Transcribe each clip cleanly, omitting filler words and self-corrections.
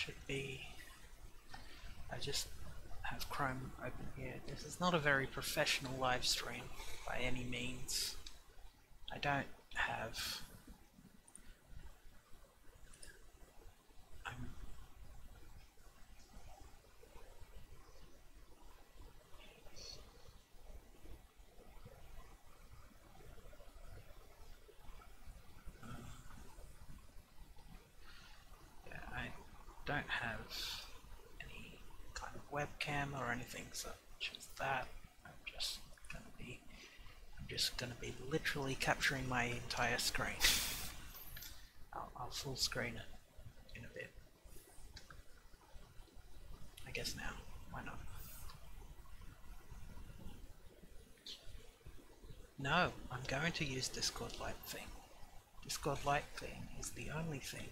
should be... I just have Chrome open here. This is not a very professional live stream by any means. I don't have... don't have any kind of webcam or anything such as that. I'm just gonna be literally capturing my entire screen. I'll full screen it in a bit. I guess now. Why not? No, I'm going to use Discord Lite thing. Discord Lite thing is the only thing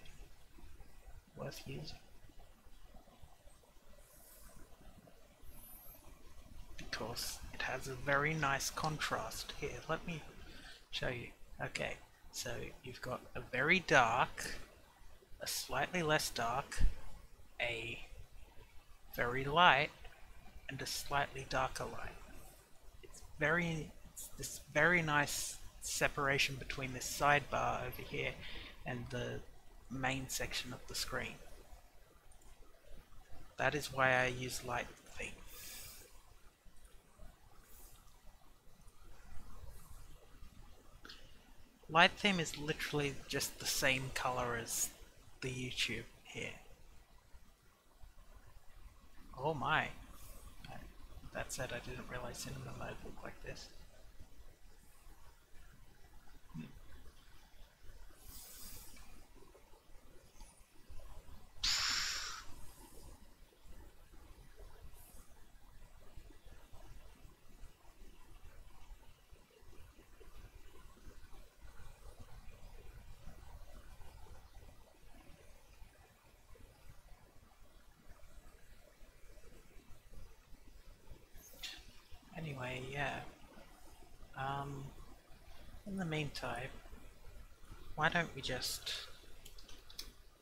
worth using. Because it has a very nice contrast. Here, let me show you. Okay, so you've got a very dark, a slightly less dark, a very light, and a slightly darker light. It's this very nice separation between this sidebar over here and the main section of the screen. That is why I use light theme. Light theme is literally just the same color as the YouTube here. Oh my. That said, I didn't realize cinema mode looked like this. Anyway, yeah. In the meantime, why don't we just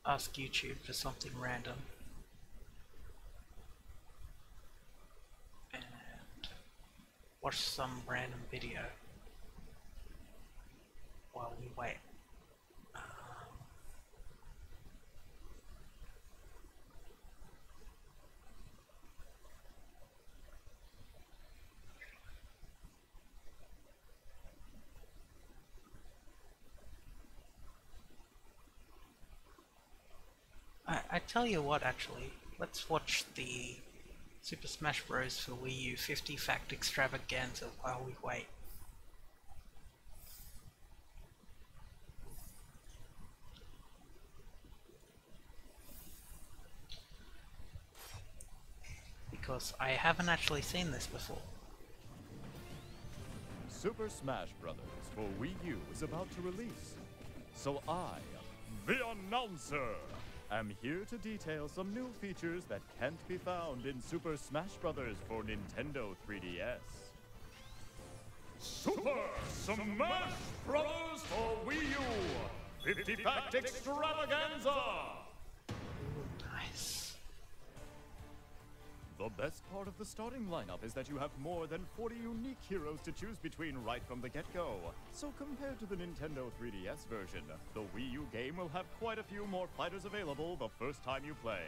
ask YouTube for something random and watch some random video while we wait. I tell you what, actually, let's watch the Super Smash Bros. For Wii U 50 Fact Extravaganza while we wait. Because I haven't actually seen this before. Super Smash Bros. For Wii U is about to release. So I, the announcer, am here to detail some new features that can't be found in Super Smash Bros. For Nintendo 3DS. Super Smash Bros. For Wii U 50 Fact Extravaganza! Nice. The best part of the starting lineup is that you have more than 40 unique heroes to choose between right from the get-go. So compared to the Nintendo 3DS version, the Wii U game will have quite a few more fighters available the first time you play.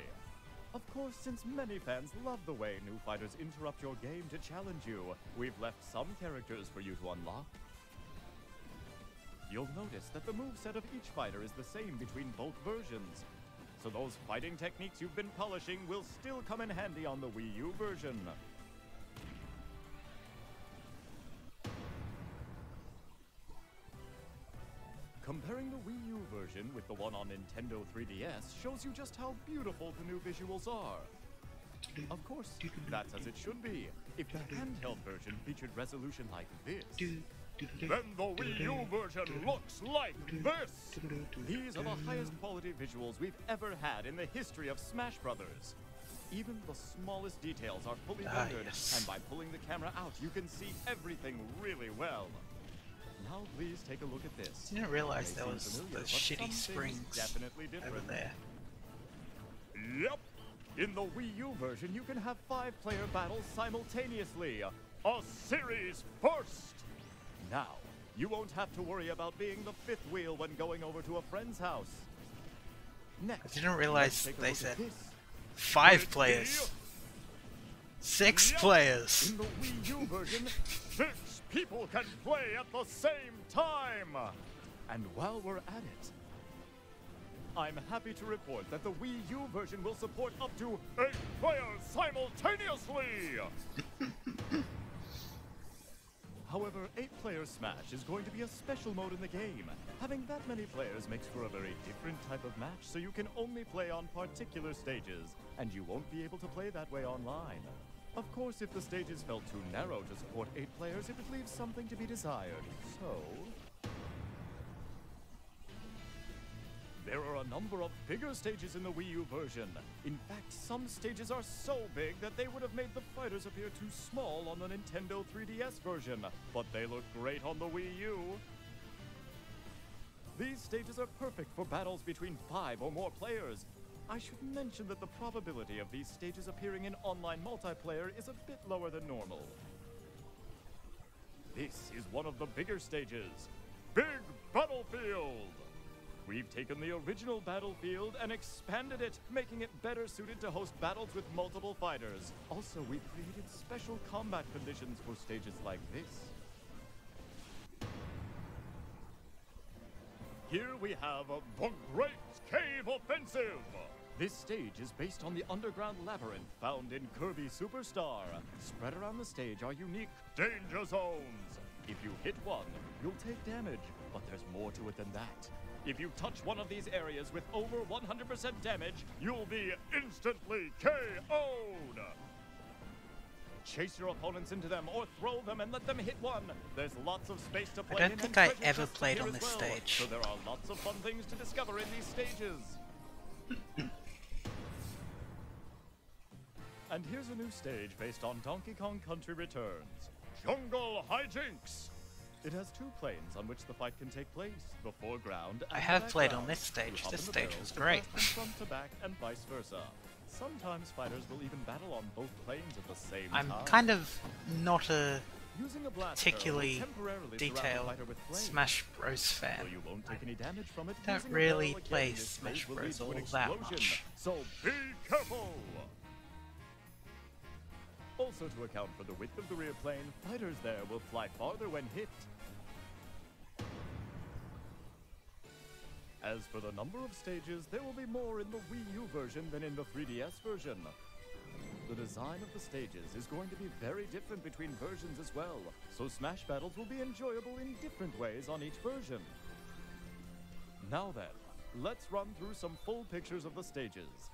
Of course, since many fans love the way new fighters interrupt your game to challenge you, we've left some characters for you to unlock. You'll notice that the moveset of each fighter is the same between both versions. So those fighting techniques you've been polishing will still come in handy on the Wii U version. Comparing the Wii U version with the one on Nintendo 3DS shows you just how beautiful the new visuals are. Of course, that's as it should be. If the handheld version featured resolution like this, then the Wii U version looks like this! These are the highest quality visuals we've ever had in the history of Smash Brothers. Even the smallest details are fully rendered, and by pulling the camera out, you can see everything really well. Now please take a look at this. I didn't realize there was those shitty springs over there. Yep. In the Wii U version, you can have 5-player battles simultaneously. A series first! Now, you won't have to worry about being the fifth wheel when going over to a friend's house. Next, I didn't realize let's take a they look said at this. 5 players. 6 Yep. players. In the Wii U version, 6 people can play at the same time! And while we're at it, I'm happy to report that the Wii U version will support up to 8 players simultaneously! However, 8-player Smash is going to be a special mode in the game. Having that many players makes for a very different type of match, so you can only play on particular stages, and you won't be able to play that way online. Of course, if the stages felt too narrow to support 8 players, it would leave something to be desired. So there are a number of bigger stages in the Wii U version. In fact, some stages are so big that they would have made the fighters appear too small on the Nintendo 3DS version, but they look great on the Wii U. These stages are perfect for battles between 5 or more players. I should mention that the probability of these stages appearing in online multiplayer is a bit lower than normal. This is one of the bigger stages, Big Battlefield! We've taken the original Battlefield and expanded it, making it better suited to host battles with multiple fighters. Also, we've created special combat conditions for stages like this. Here we have the Great Cave Offensive! This stage is based on the underground labyrinth found in Kirby Superstar. Spread around the stage are unique danger zones. If you hit one, you'll take damage, but there's more to it than that. If you touch one of these areas with over 100% damage, you'll be instantly KO'd! Chase your opponents into them or throw them and let them hit one. There's lots of space to play in. I don't think I ever played on this stage. So there are lots of fun things to discover in these stages. And here's a new stage based on Donkey Kong Country Returns, Jungle Hijinks. It has 2 planes on which the fight can take place, the foreground and I have the played background. on this stage. You hop This in the stage barrels was to great. blast from front to back and vice versa. Sometimes fighters will even battle on both planes at the same I'm time. kind of not a Using a blaster particularly will temporarily surround the detailed fighter with flames. Smash Bros fan. So you won't take any damage from it. Don't Using a really barrel again play in this Smash stage will Bros lead to an all that explosion. much. So be careful! Also, to account for the width of the rear plane, fighters there will fly farther when hit. As for the number of stages, there will be more in the Wii U version than in the 3DS version. The design of the stages is going to be very different between versions as well, so Smash battles will be enjoyable in different ways on each version. Now then, let's run through some full pictures of the stages.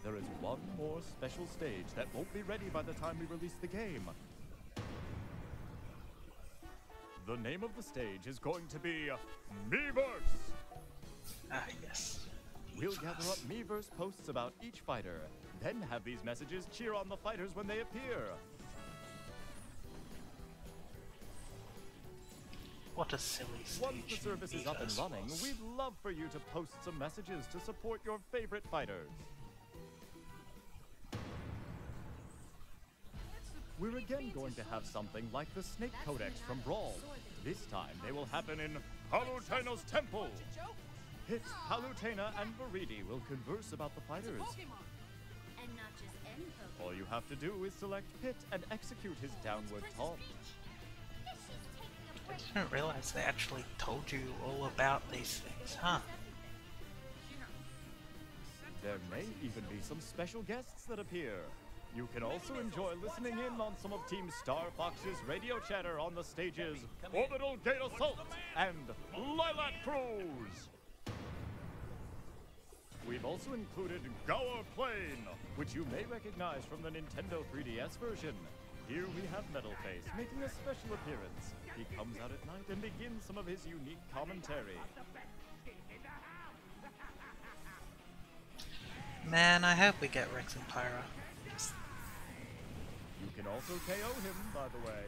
There is one more special stage that won't be ready by the time we release the game. The name of the stage is going to be Miiverse. Ah, yes. We'll gather up Miiverse posts about each fighter, then have these messages cheer on the fighters when they appear. What a silly stage. Once the service is up and Miiverse running, was. we'd love for you to post some messages to support your favorite fighters. We're again going to have something like the Snake Codex from Brawl. This time they will happen in Paluteno's Temple. Hit, Palutena, and Viridi will converse about the fighters. And not just any Pokemon. All you have to do is select Pit and execute his downward taunt. I didn't realize they actually told you all about these things, huh? There may even be some special guests that appear. You can also enjoy listening in on some of Team Star Fox's radio chatter on the stages Orbital Gate Assault and Lilac Cruise. We've also included Gower Plain, which you may recognize from the Nintendo 3DS version. Here we have Metalface making a special appearance. He comes out at night and begins some of his unique commentary. Man, I hope we get Rex and Pyra. You can also KO him, by the way.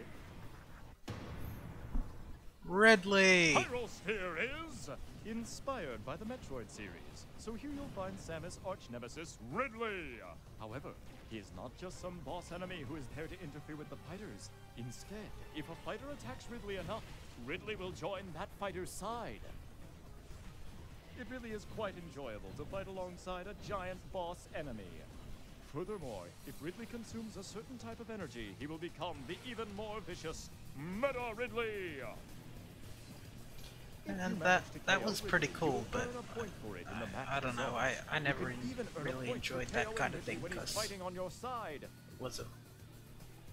Ridley! Pyrosphere is inspired by the Metroid series, so here you'll find Samus' arch-nemesis, Ridley. However, he is not just some boss enemy who is there to interfere with the fighters. Instead, if a fighter attacks Ridley enough, Ridley will join that fighter's side. It really is quite enjoyable to fight alongside a giant boss enemy. Furthermore, if Ridley consumes a certain type of energy, he will become the even more vicious Meta Ridley. And that was pretty cool, but I don't know, I never really enjoyed that kind of thing because it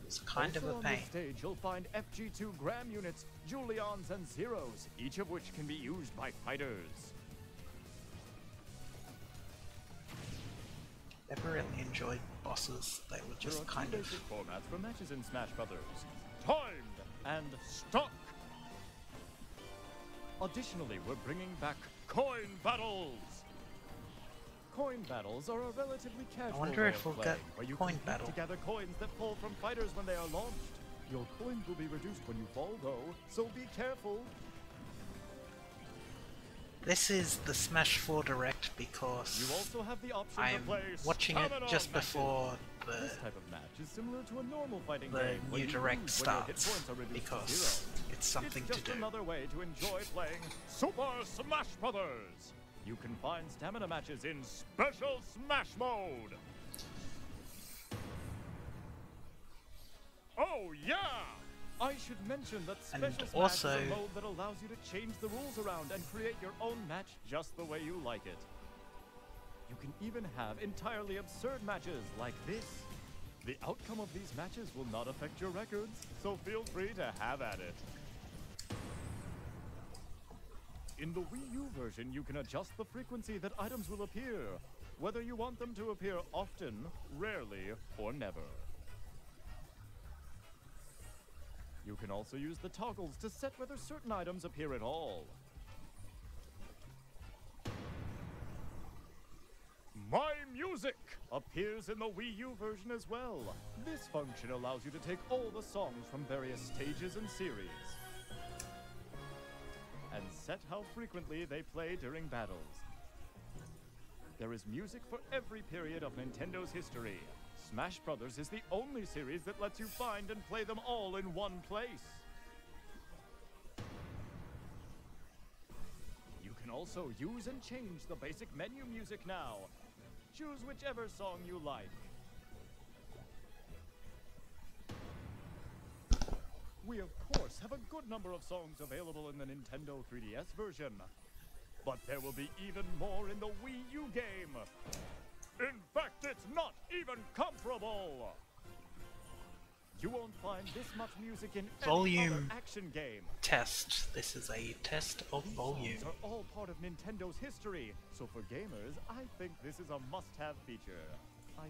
was kind of a pain. On this stage, you'll find FG2 Gram units, Julians, and Zeros, each of which can be used by fighters. Never really enjoyed bosses. They were just kind of basic formats for matches in Smash Brothers: timed and stuck. Additionally, we're bringing back coin battles. Coin battles are a relatively casual wonder if we'll way get where you coin compete battle. to gather coins that fall from fighters when they are launched. Your coins will be reduced when you fall, though, so be careful. This is the Smash 4 Direct because You also have the option to I'm play watching it stamina just matches. before This type of match is similar to a normal fighting the game where new you Direct lose when your hit starts points are reduced to because zero. it's something It's to just do. another way to enjoy playing Super Smash Brothers. You can find stamina matches in Special Smash Mode. Oh yeah! I should mention that And Special Smash also- is a mode that allows you to change the rules around and create your own match just the way you like it. You can even have entirely absurd matches like this. The outcome of these matches will not affect your records, so feel free to have at it. In the Wii U version, you can adjust the frequency that items will appear, whether you want them to appear often, rarely, or never. You can also use the toggles to set whether certain items appear at all. My Music appears in the Wii U version as well. This function allows you to take all the songs from various stages and series and set how frequently they play during battles. There is music for every period of Nintendo's history. Smash Brothers is the only series that lets you find and play them all in one place. You can also use and change the basic menu music now. Choose whichever song you like. We of course have a good number of songs available in the Nintendo 3DS version, but there will be even more in the Wii U game. In fact, it's not even comparable. You won't find this much music in any Volume other action game. Test. This is a test of volume. Songs are all part of Nintendo's history, so for gamers, I think this is a must-have feature. I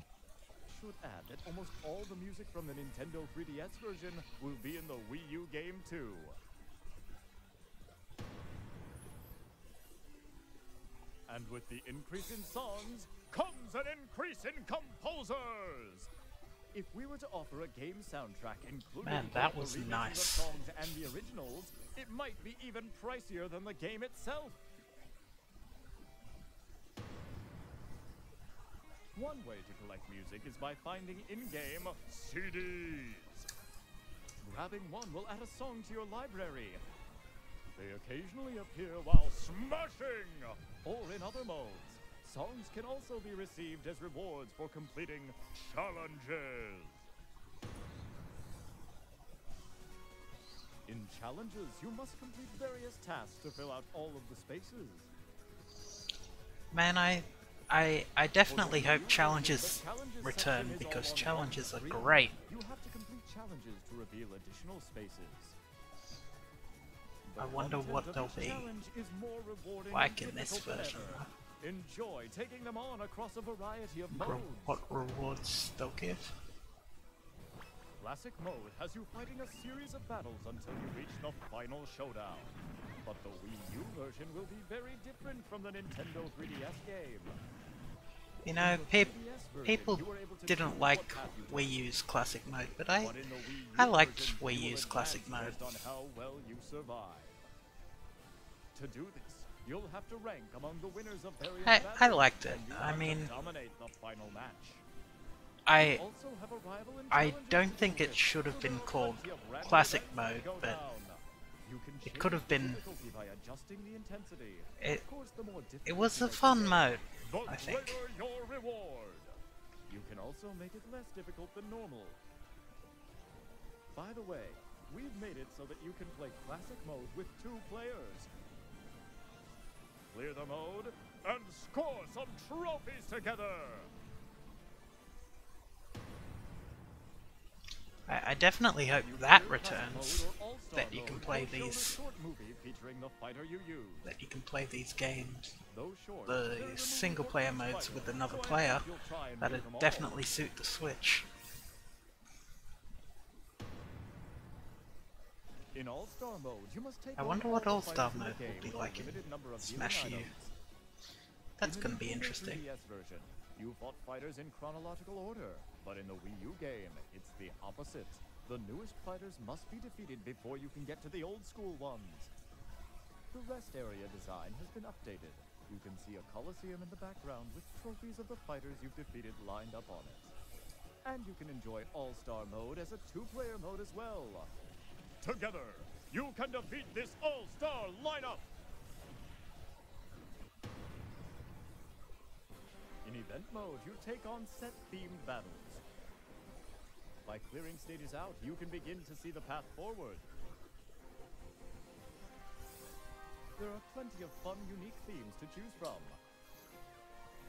should add that almost all the music from the Nintendo 3DS version will be in the Wii U game too. And with the increase in songs, comes an increase in composers! If we were to offer a game soundtrack including Man, that both was the remixes nice. of songs and the originals, it might be even pricier than the game itself. One way to collect music is by finding in-game CDs. Grabbing one will add a song to your library. They occasionally appear while smashing, or in other modes. Songs can also be received as rewards for completing challenges. In challenges, you must complete various tasks to fill out all of the spaces. Man, I definitely hope challenges return, because challenges are great. You have to complete challenges to reveal additional spaces. I wonder what they'll be like in this version. Enjoy taking them on across a variety of modes. What rewards they'll give? Classic mode has you fighting a series of battles until you reach the final showdown. But the Wii U version will be very different from the Nintendo 3DS game. You know, people didn't like Wii U's classic mode, but I liked Wii U's classic mode. On how well you survive. To do this, you'll have to rank among the winners of various battles, I liked it. and you I have to mean, dominate the final match. I Also have a rival in I challenges don't to think do it with, should have so been there are called plenty of random classic events mode, to go but down. You can it change could have the been. difficulty by adjusting the intensity. It Of course, the more it was a difficult fun you mode, make, I the think. greater your reward. You can also make it less difficult than normal. By the way, we've made it so that you can play classic mode with 2 players. Clear the mode and score some trophies together. I definitely hope that returns. That you can play these. That you can play these games. The single player modes with another player. That'd definitely suit the Switch. In All-Star mode, you must take I wonder what All-Star mode will be like in Smash U. That's gonna be interesting. You fought fighters in chronological order, but in the Wii U game, it's the opposite. The newest fighters must be defeated before you can get to the old school ones. The rest area design has been updated. You can see a coliseum in the background with trophies of the fighters you've defeated lined up on it. And you can enjoy All-Star mode as a 2-player mode as well. Together, you can defeat this All-Star lineup! In event mode, you take on set-themed battles. By clearing stages out, you can begin to see the path forward. There are plenty of fun, unique themes to choose from.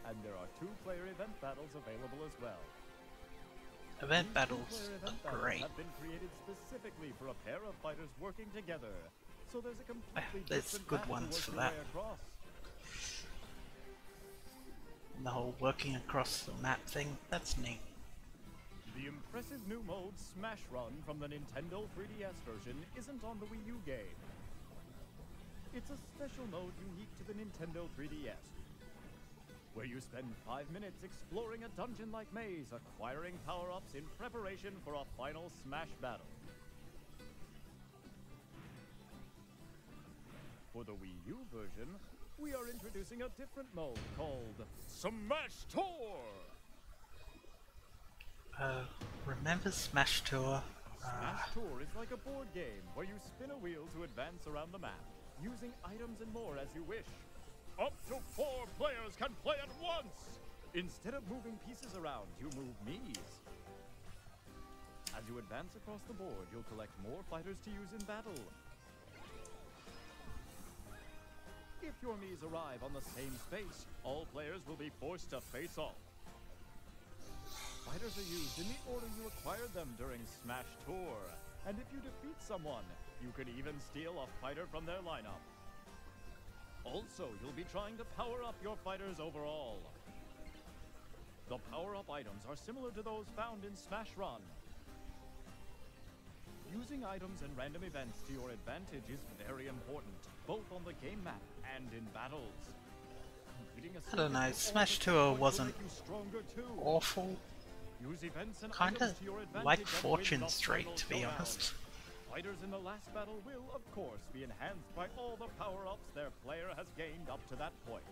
And there are 2-player event battles available as well. Event These battles two-player event are battles great. have been created specifically for a pair of fighters working together. So there's a completely There's different good path to ones work for your that. way across. The whole working across the map thing, that's neat. The impressive new mode Smash Run from the Nintendo 3DS version isn't on the Wii U game. It's a special mode unique to the Nintendo 3DS, where you spend 5 minutes exploring a dungeon-like maze, acquiring power-ups in preparation for a final Smash battle. For the Wii U version, we are introducing a different mode called Smash Tour! Remember Smash Tour? Smash Tour is like a board game where you spin a wheel to advance around the map, using items and more as you wish. Up to 4 players can play at once! Instead of moving pieces around, you move Miis. As you advance across the board, you'll collect more fighters to use in battle. If your Miis arrive on the same space, all players will be forced to face off. Fighters are used in the order you acquired them during Smash Tour. And if you defeat someone, you can even steal a fighter from their lineup. Also, you'll be trying to power up your fighters overall. The power-up items are similar to those found in Smash Run. Using items and random events to your advantage is very important, both on the game map and in battles. I don't know, Smash Tour wasn't awful. Use events and Kinda items to your advantage like and Fortune win the Street, final to be showdown. honest. Fighters in the last battle will, of course, be enhanced by all the power-ups their player has gained up to that point.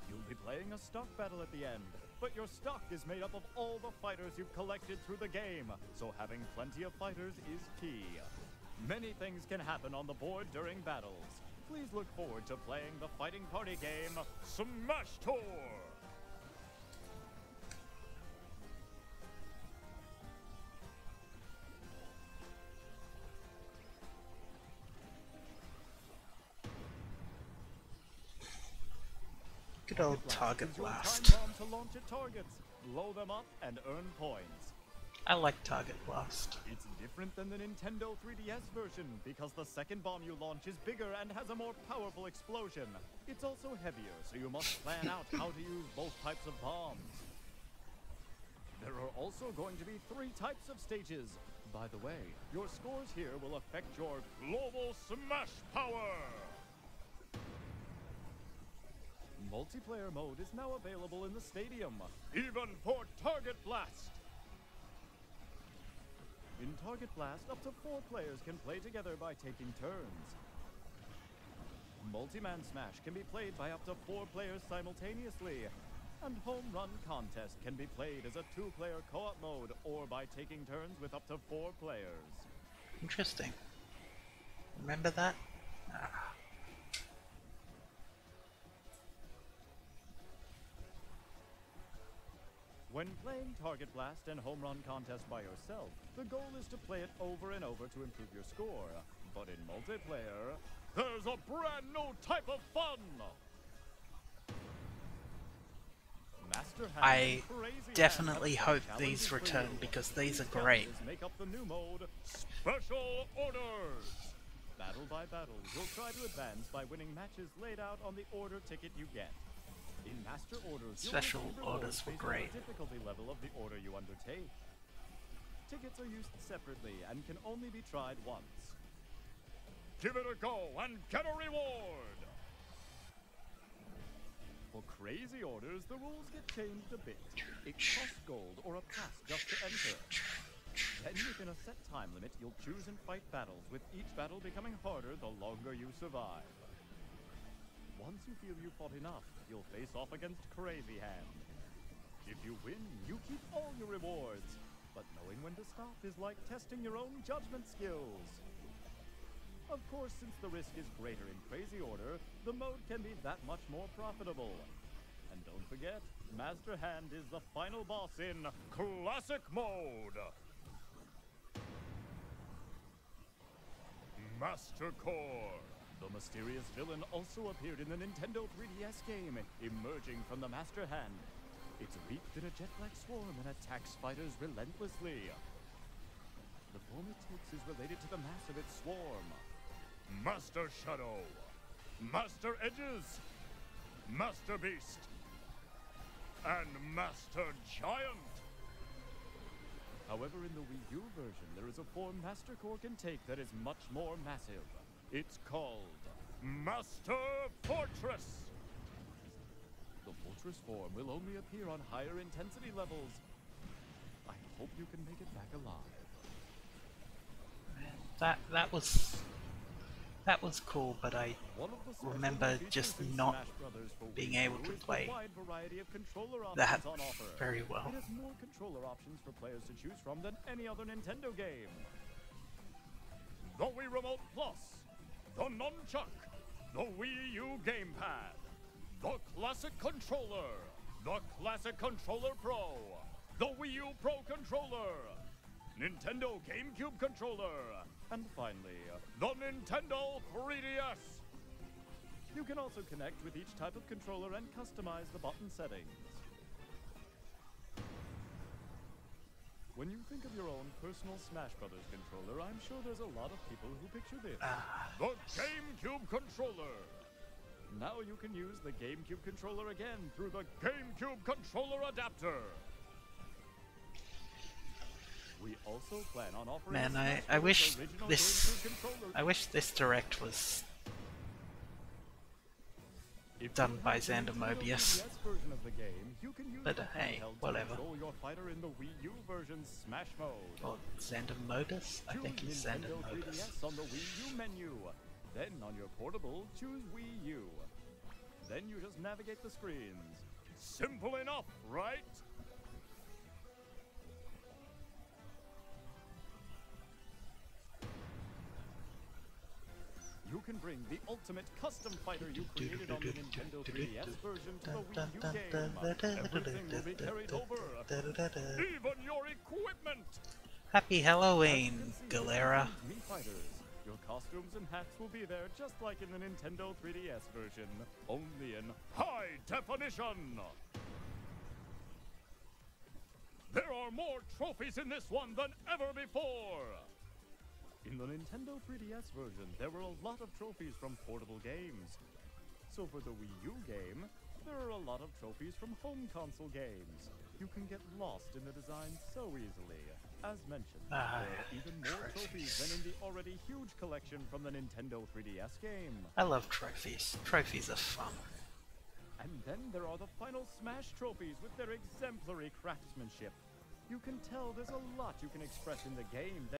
You'll be playing a stock battle at the end, but your stock is made up of all the fighters you've collected through the game, so having plenty of fighters is key. Many things can happen on the board during battles. Please look forward to playing the fighting party game, Smash Tour! Good old target Is your blast. time bomb to launch at targets, blow them up, and earn points. I like target blast. It's different than the Nintendo 3DS version because the second bomb you launch is bigger and has a more powerful explosion. It's also heavier, so you must plan out how to use both types of bombs. There are also going to be 3 types of stages. By the way, your scores here will affect your global smash power! Multiplayer mode is now available in the stadium, even for Target Blast! In Target Blast, up to 4 players can play together by taking turns. Multi-Man Smash can be played by up to 4 players simultaneously, and Home Run Contest can be played as a 2-player co-op mode or by taking turns with up to 4 players. Interesting. Remember that? Ah. When playing Target Blast and Home Run Contest by yourself, the goal is to play it over and over to improve your score. But in multiplayer, there's a brand new type of fun! Master Hand I and Crazy definitely Hand have hope some these challenges for return you. because these are These great. challenges make up the new mode, Special Orders! Battle by battle, you'll try to advance by winning matches laid out on the order ticket you get. In Master Orders, Special you'll receive orders rewards were based on great. the difficulty level of the order you undertake. Tickets are used separately and can only be tried once. Give it a go and get a reward! For Crazy Orders, the rules get changed a bit. It costs gold or a pass just to enter. Then within a set time limit, you'll choose and fight battles, with each battle becoming harder the longer you survive. Once you feel you've fought enough, you'll face off against Crazy Hand. If you win, you keep all your rewards. But knowing when to stop is like testing your own judgment skills. Of course, since the risk is greater in Crazy Order, the mode can be that much more profitable. And don't forget, Master Hand is the final boss in Classic Mode! Master Core! The mysterious villain also appeared in the Nintendo 3DS game, emerging from the Master Hand. It's wreathed in a jet-black swarm and attacks fighters relentlessly. The form it takes is related to the mass of its swarm. Master Shadow, Master Edges, Master Beast, and Master Giant. However, in the Wii U version, there is a form Master Core can take that is much more massive. It's called Master Fortress. The Fortress form will only appear on higher intensity levels. I hope you can make it back alive. That was cool, but I One of the special remember features just in not Smash Brothers for being Wii able U to is the play wide variety of controller that options on offer. very well. It has more controller options for players to choose from than any other Nintendo game. The Wii Remote Plus, the Nunchuck, the Wii U Gamepad, the Classic Controller, the Classic Controller Pro, the Wii U Pro Controller, Nintendo GameCube Controller, and finally, the Nintendo 3DS. You can also connect with each type of controller and customize the button settings. When you think of your own personal Smash Brothers controller, I'm sure there's a lot of people who picture this. The GameCube controller! Now you can use the GameCube controller again through the GameCube controller adapter. We also plan on offering Man, Smash I Bros. wish Original this GameCube controller. I wish this direct was If done you by have the Xander Nintendo Mobius. 3DS version of the game, you can use But, the hey, handheld whatever. to control your fighter in the Wii U version's Smash mode. Or Xander Modus? I think Choose he's Xander Nintendo Modus. 3DS on the Wii U menu. Then on your portable, choose Wii U. Then you just navigate the screens. Simple enough, right? can bring the ultimate custom fighter you created on the Nintendo 3DS version to the Wii U game. Everything will be carried over, even your equipment! Happy Halloween, Galera. Mii Fighters. Your costumes and hats will be there just like in the Nintendo 3DS version, only in high definition! There are more trophies in this one than ever before! In the Nintendo 3DS version, there were a lot of trophies from portable games. So for the Wii U game, there are a lot of trophies from home console games. You can get lost in the design so easily. As mentioned, there are even more trophies than in the already huge collection from the Nintendo 3DS game. I love trophies. Trophies are fun. And then there are the final Smash trophies with their exemplary craftsmanship. You can tell there's a lot you can express in the game that